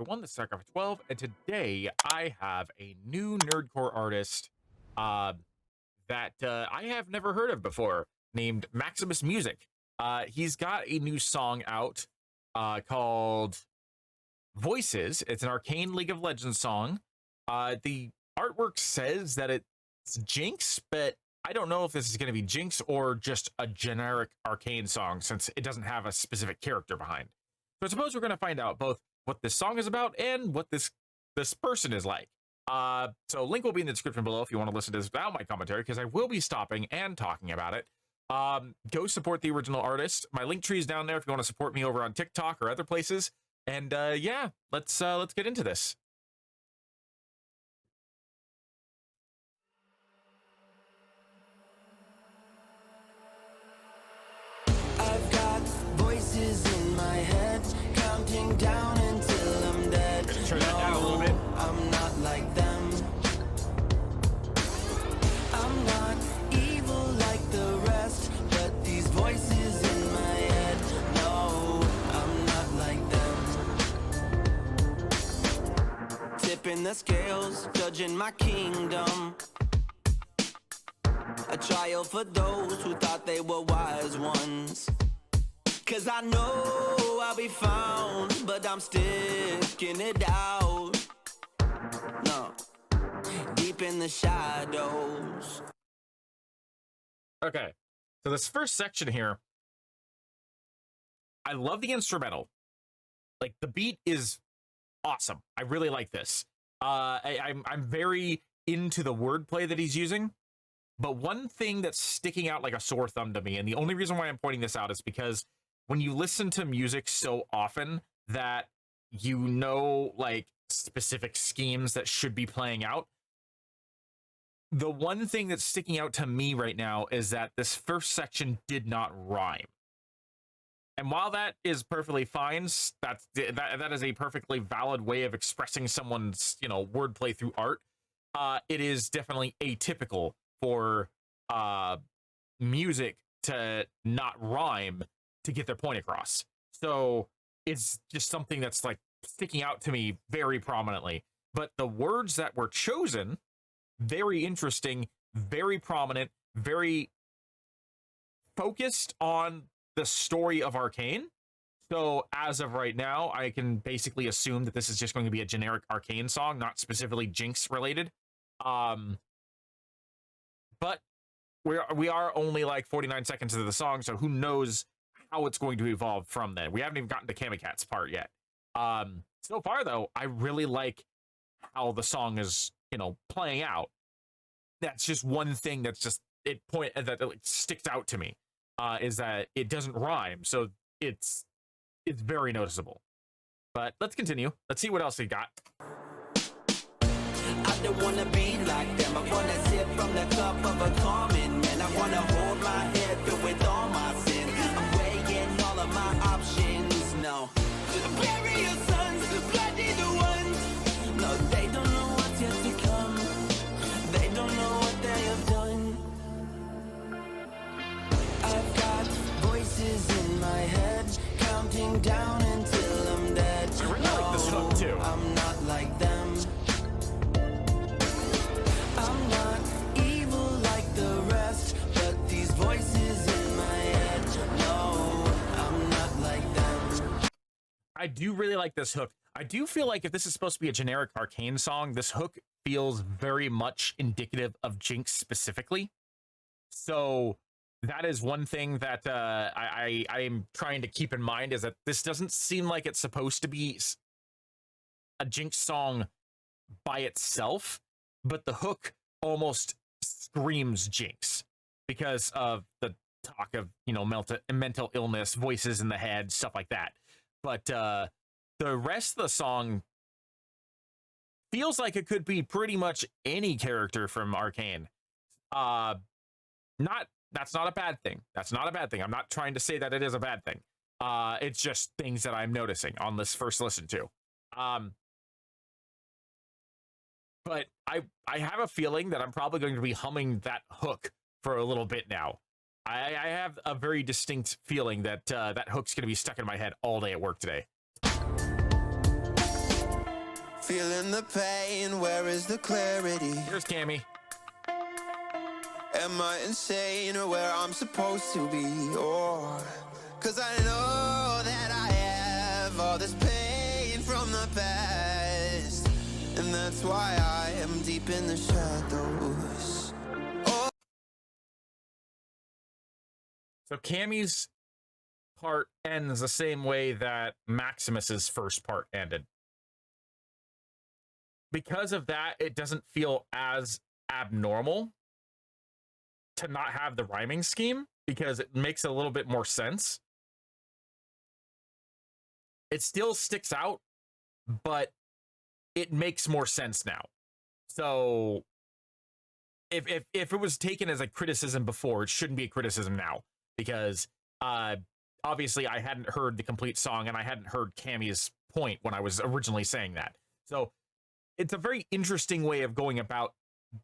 everyone, this is StarCraft 12, and today I have a new nerdcore artist that I have never heard of before, named Maximus Music. He's got a new song out called Voices. It's an Arcane League of Legends song. The artwork says that it's Jinx, but I don't know if this is going to be Jinx or just a generic Arcane song, since it doesn't have a specific character behind. So I suppose we're going to find out both what this song is about and what this person is like. So link will be in the description below if you want to listen to this without my commentary, because I will be stopping and talking about it. Go support the original artist. My link tree is down there if you want to support me over on TikTok or other places. And yeah, let's get into this. I've got voices in my head, counting down until I'm dead. Turn that down a little bit. I'm not like them. I'm not evil like the rest, but these voices in my head, no, I'm not like them. Tipping the scales, judging my kingdom. A trial for those who thought they were wise ones. 'Cause I know I'll be found, but I'm sticking it out. No, deep in the shadows. Okay, so this first section here, I love the instrumental. Like, the beat is awesome. I really like this. I'm very into the wordplay that he's using. But one thing that's sticking out like a sore thumb to me, and the only reason why I'm pointing this out is because when you listen to music so often that you know, like, specific schemes that should be playing out, the one thing that's sticking out to me right now is that this first section did not rhyme. And while that is perfectly fine, that is a perfectly valid way of expressing someone's, wordplay through art. It is definitely atypical for music to not rhyme to get their point across. So it's just something that's like sticking out to me very prominently. But the words that were chosen, very interesting, very prominent, very focused on the story of Arcane. So as of right now, I can basically assume that this is just going to be a generic Arcane song, not specifically Jinx related. But we are only like 49 seconds into the song, so who knows how it's going to evolve from then. We haven't even gotten to ChewieCatt's part yet. So far, though, I really like how the song is, playing out. That's just one thing that's just it sticks out to me, is that it doesn't rhyme, so it's very noticeable. But let's continue. Let's see what else they got. I don't wanna be like them. I wanna sip from the cup of a common man. I wanna hold my head filled with all my sin. I'm weighing all of my options. No, bury your sons, bloody the ones. No, they don't know what's yet to come. They don't know what they have done. I've got voices in my head, counting down until I'm dead. I really like this hook too. I'm not like them. I'm not evil like the rest, but these voices in my head, no, I'm not like them. I do really like this hook. I do feel like if this is supposed to be a generic Arcane song, this hook feels very much indicative of Jinx specifically. So that is one thing that I am trying to keep in mind, is that this doesn't seem like it's supposed to be a Jinx song by itself, but the hook almost screams Jinx because of the talk of, mental illness, voices in the head, stuff like that. But the rest of the song feels like it could be pretty much any character from Arcane. That's not a bad thing. That's not a bad thing. I'm not trying to say that it is a bad thing. It's just things that I'm noticing on this first listen to. But I have a feeling that I'm probably going to be humming that hook for a little bit now. I have a very distinct feeling that that hook's going to be stuck in my head all day at work today. feeling the pain, where is the clarity? Here's Cammy. Am I insane or where I'm supposed to be? Or cause I know that I have all this pain from the past, and that's why I am deep in the shadows. Oh. So Cammy's part ends the same way that Maximus's first part ended. Because of that, it doesn't feel as abnormal to not have the rhyming scheme, because it makes a little bit more sense. It still sticks out, but it makes more sense now. So if it was taken as a criticism before, it shouldn't be a criticism now, because obviously I hadn't heard the complete song and I hadn't heard Cammy's point when I was originally saying that. So it's a very interesting way of going about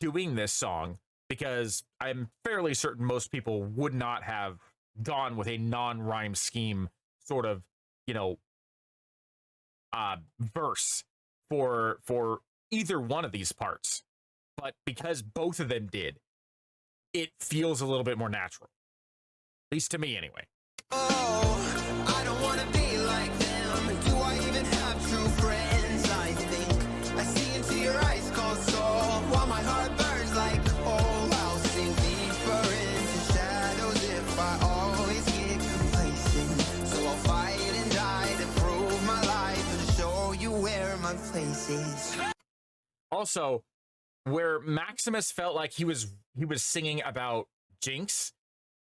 doing this song, because I'm fairly certain most people would not have gone with a non-rhyme scheme sort of, you know, verse for either one of these parts. But because both of them did, it feels a little bit more natural. At least to me, anyway. Oh, I don't want to be like them. Do I even have true friends? I think I see into your eyes cold soul, while my heart burns like coal. I'll sink deeper into shadows if I always get complacent. So I'll fight and die to prove my life and show you where my place is. Also, where Maximus felt like he was singing about Jinx,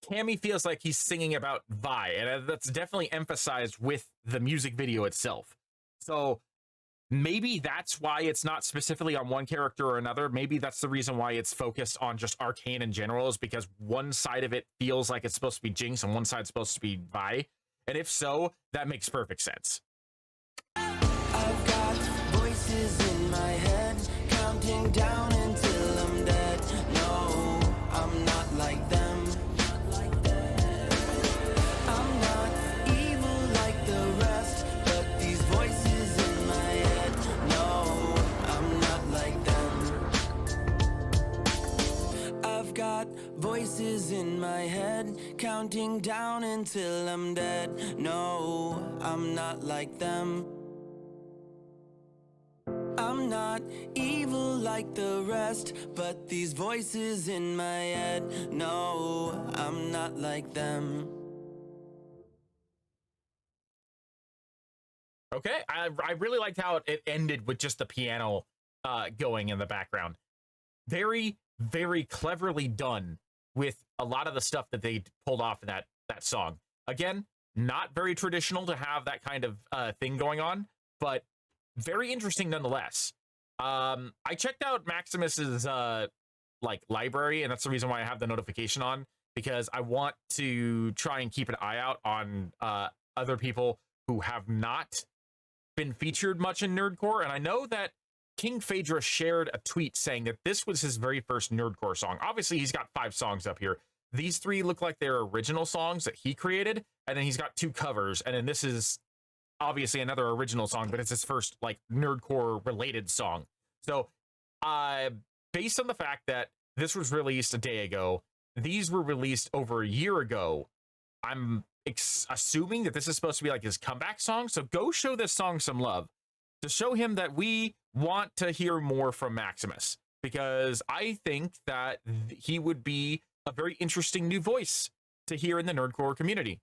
Cammy feels like he's singing about Vi, and that's definitely emphasized with the music video itself. So maybe that's why it's not specifically on one character or another. Maybe that's the reason why it's focused on just Arcane in general, is because one side of it feels like it's supposed to be Jinx and one side's supposed to be Vi. And if so, that makes perfect sense. I've got voices in my head, counting down until I'm dead. No, I'm not like them. I'm not evil like the rest, but these voices in my head, no, I'm not like them. I've got voices in my head, counting down until I'm dead. No, I'm not like them. I'm not evil like the rest, but these voices in my head, no, I'm not like them. Okay, I really liked how it ended with just the piano going in the background. Very, very cleverly done with a lot of the stuff that they pulled off in that song. Again, not very traditional to have that kind of thing going on, but very interesting nonetheless. I checked out Maximus's like library, and that's the reason why I have the notification on, because I want to try and keep an eye out on other people who have not been featured much in nerdcore. And I know that King Phaedra shared a tweet saying that this was his very first nerdcore song. Obviously, he's got 5 songs up here. These 3 look like they're original songs that he created, and then he's got 2 covers, and then this is obviously another original song, but it's his first like nerdcore related song. So based on the fact that this was released a day ago, these were released over a year ago, I'm assuming that this is supposed to be like his comeback song. So go show this song some love, to show him that we want to hear more from Maximus, because I think that he would be a very interesting new voice to hear in the nerdcore community.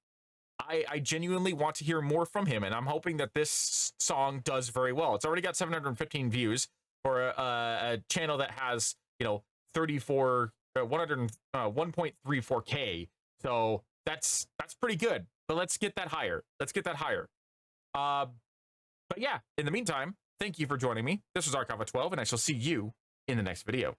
I genuinely want to hear more from him, and I'm hoping that this song does very well. It's already got 715 views for a channel that has, you know, 1.34K. So that's pretty good. But let's get that higher. Let's get that higher. But yeah, in the meantime, thank you for joining me. This was Arcava 12, and I shall see you in the next video.